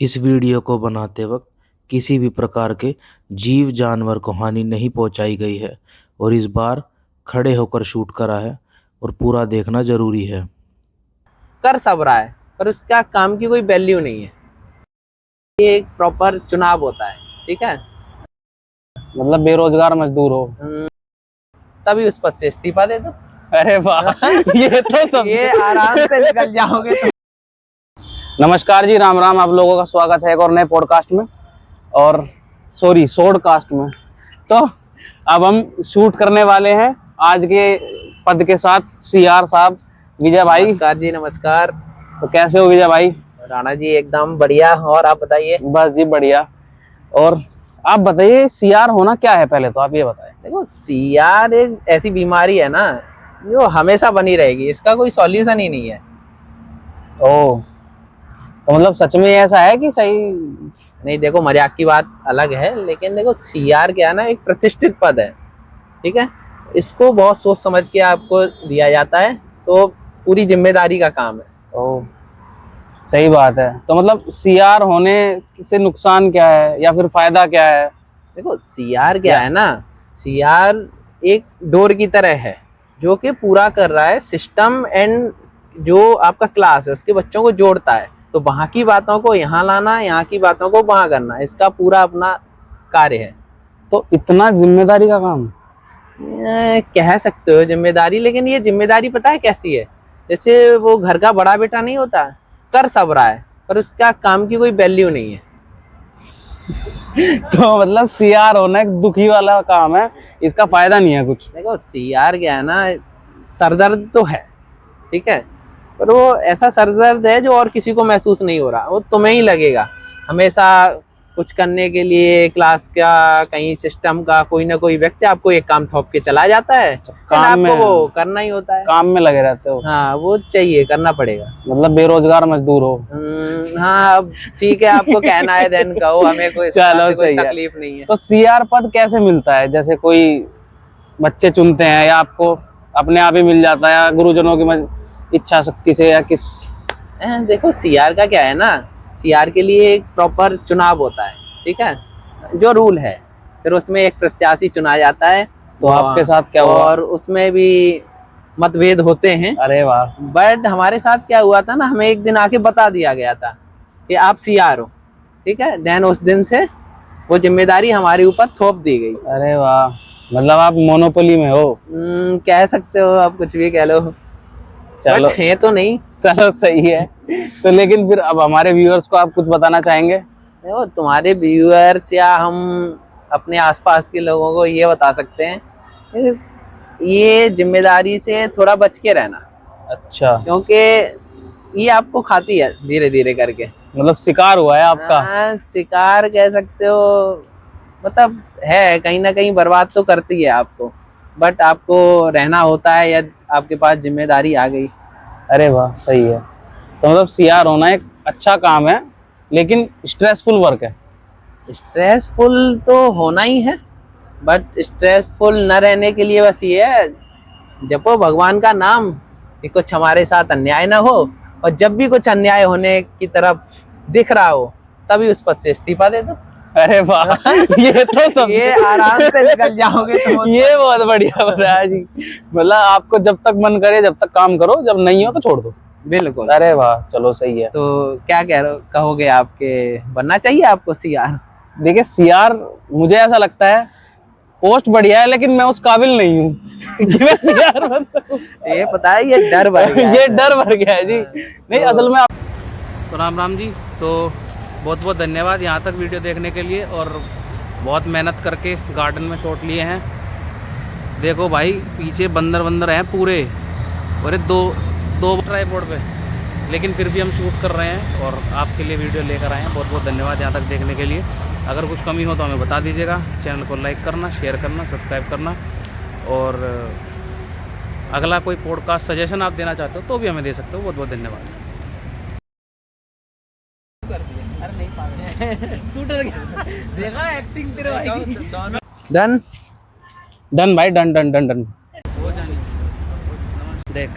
इस वीडियो को बनाते वक्त किसी भी प्रकार के जीव जानवर को हानि नहीं पहुंचाई गई है और इस बार खड़े होकर शूट करा है और पूरा देखना जरूरी है। कर सब रहा है पर उसका काम की कोई वैल्यू नहीं है। ये एक प्रॉपर चुनाव होता है, ठीक है। मतलब बेरोजगार मजदूर हो तभी उस पद से इस्तीफा दे दो। अरे वाह ये तो सब ये आराम से निकल जाओगे तो। नमस्कार जी, राम राम। आप लोगों का स्वागत है एक और नए पॉडकास्ट में, और सॉरी शॉर्टकास्ट में। तो अब हम शूट करने वाले हैं आज के पद के साथ सीआर साहब, विजय भाई। नमस्कार जी, नमस्कार। तो कैसे हो विजय भाई? राणा जी एकदम बढ़िया। और आप बताइए? बस जी बढ़िया। और आप बताइए सीआर होना क्या है, पहले तो आप ये बताएं। देखो, सीआर एक ऐसी बीमारी है ना जो हमेशा बनी रहेगी, इसका कोई सॉल्यूशन ही नहीं है। ओह, तो मतलब सच में ऐसा है कि सही? नहीं, देखो मजाक की बात अलग है, लेकिन देखो सीआर क्या है ना, एक प्रतिष्ठित पद है, ठीक है। इसको बहुत सोच समझ के आपको दिया जाता है, तो पूरी जिम्मेदारी का काम है। ओह, सही बात है। तो मतलब सीआर होने से नुकसान क्या है या फिर फायदा क्या है? देखो सीआर क्या है ना, सीआर एक डोर की तरह है जो कि पूरा कर रहा है सिस्टम एंड जो आपका क्लास है उसके बच्चों को जोड़ता है। तो वहाँ की बातों को यहाँ लाना, यहाँ की बातों को वहाँ करना, इसका पूरा अपना कार्य है। तो इतना जिम्मेदारी का काम? कह सकते हो जिम्मेदारी, लेकिन ये जिम्मेदारी पता है कैसी है? जैसे वो घर का बड़ा बेटा नहीं होता, कर सब रहा है पर उसका काम की कोई वैल्यू नहीं है। तो मतलब सीआर होना एक दुखी वाला काम है, इसका फायदा नहीं है कुछ। देखो सीआर क्या है ना, सरदर्द तो है, ठीक है, पर वो ऐसा सरदर्द है जो और किसी को महसूस नहीं हो रहा। वो तुम्हें ही लगेगा हमेशा कुछ करने के लिए, क्लास का, कहीं सिस्टम का कोई ना कोई व्यक्ति आपको एक काम थोप के चला जाता है, काम आपको वो करना ही होता है। काम में लगे रहते हो? हाँ, वो चाहिए, करना पड़ेगा। मतलब बेरोजगार मजदूर हो? हाँ, अब ठीक है, आपको कहना है देन कहो, हमें कोई चलो कोई तकलीफ नहीं है। तो सीआर पद कैसे मिलता है? जैसे कोई बच्चे चुनते हैं या आपको अपने आप ही मिल जाता है, या गुरुजनों की इच्छा शक्ति से, या किस? देखो सीआर का क्या है ना, सीआर के लिए एक प्रॉपर चुनाव होता है, ठीक है, जो रूल है। फिर उसमें एक प्रत्याशी चुना जाता है। तो आपके साथ क्या हुआ? और उसमें भी मतभेद होते हैं। अरे वाह। बट हमारे साथ क्या हुआ था ना, हमें एक दिन आके बता दिया गया था कि आप सीआर हो, ठीक है। देन उस दिन से वो जिम्मेदारी हमारे ऊपर थोप दी गई। अरे वाह, मतलब आप मोनोपोली में हो? कह सकते हो, आप कुछ भी कह लो। चलो, है तो नहीं। चलो सही है। तो लेकिन फिर अब हमारे व्यूअर्स को आप कुछ बताना चाहेंगे? देखो, तुम्हारे व्यूअर्स या हम अपने आसपास के लोगों को ये बता सकते हैं, ये जिम्मेदारी से थोड़ा बच के रहना। अच्छा, क्योंकि ये आपको खाती है धीरे धीरे करके। मतलब शिकार हुआ है आपका? हाँ, शिकार कह सकते हो, मतलब है, कहीं ना कहीं बर्बाद तो करती है आपको, बट आपको रहना होता है या आपके पास जिम्मेदारी आ गई। अरे वाह, सही है। तो मतलब सीआर होना एक अच्छा काम है, लेकिन स्ट्रेसफुल वर्क है। स्ट्रेसफुल तो होना ही है, बट स्ट्रेसफुल न रहने के लिए बस ये है, जपो भगवान का नाम कि कुछ हमारे साथ अन्याय ना हो, और जब भी कुछ अन्याय होने की तरफ दिख रहा हो तभी उस पद से इस्तीफा दे दो। अरे वाह ये तो सब ये आराम से निकल जाओगे तो। ये बहुत बढ़िया बताया जी। मतलब आपको जब तक मन करे जब तक काम करो, जब नहीं हो तो छोड़ दो। बिल्कुल। अरे वाह, चलो सही है। तो क्या कहोगे, आपके बनना चाहिए आपको सीआर? देखिए सीआर, मुझे ऐसा लगता है पोस्ट बढ़िया है, लेकिन मैं उस काबिल नहीं हूँ कि मैं सीआर बन सकूं। ये पता है, ये डर भर गया है। ये डर भर गया है जी। नहीं, असल में तो राम राम जी। तो बहुत बहुत धन्यवाद यहाँ तक वीडियो देखने के लिए, और बहुत मेहनत करके गार्डन में शॉट लिए हैं। देखो भाई, पीछे बंदर हैं पूरे, और दो ट्राइपॉड पे, लेकिन फिर भी हम शूट कर रहे हैं और आपके लिए वीडियो लेकर आए हैं। बहुत बहुत धन्यवाद यहाँ तक देखने के लिए। अगर कुछ कमी हो तो हमें बता दीजिएगा। चैनल को लाइक करना, शेयर करना, सब्सक्राइब करना, और अगला कोई पॉडकास्ट सजेशन आप देना चाहते हो तो भी हमें दे सकते हो। बहुत बहुत धन्यवाद। देखा एक्टिंग तेरे भाई की। डन डन भाई, डन डन डन डन। हो जानी देख।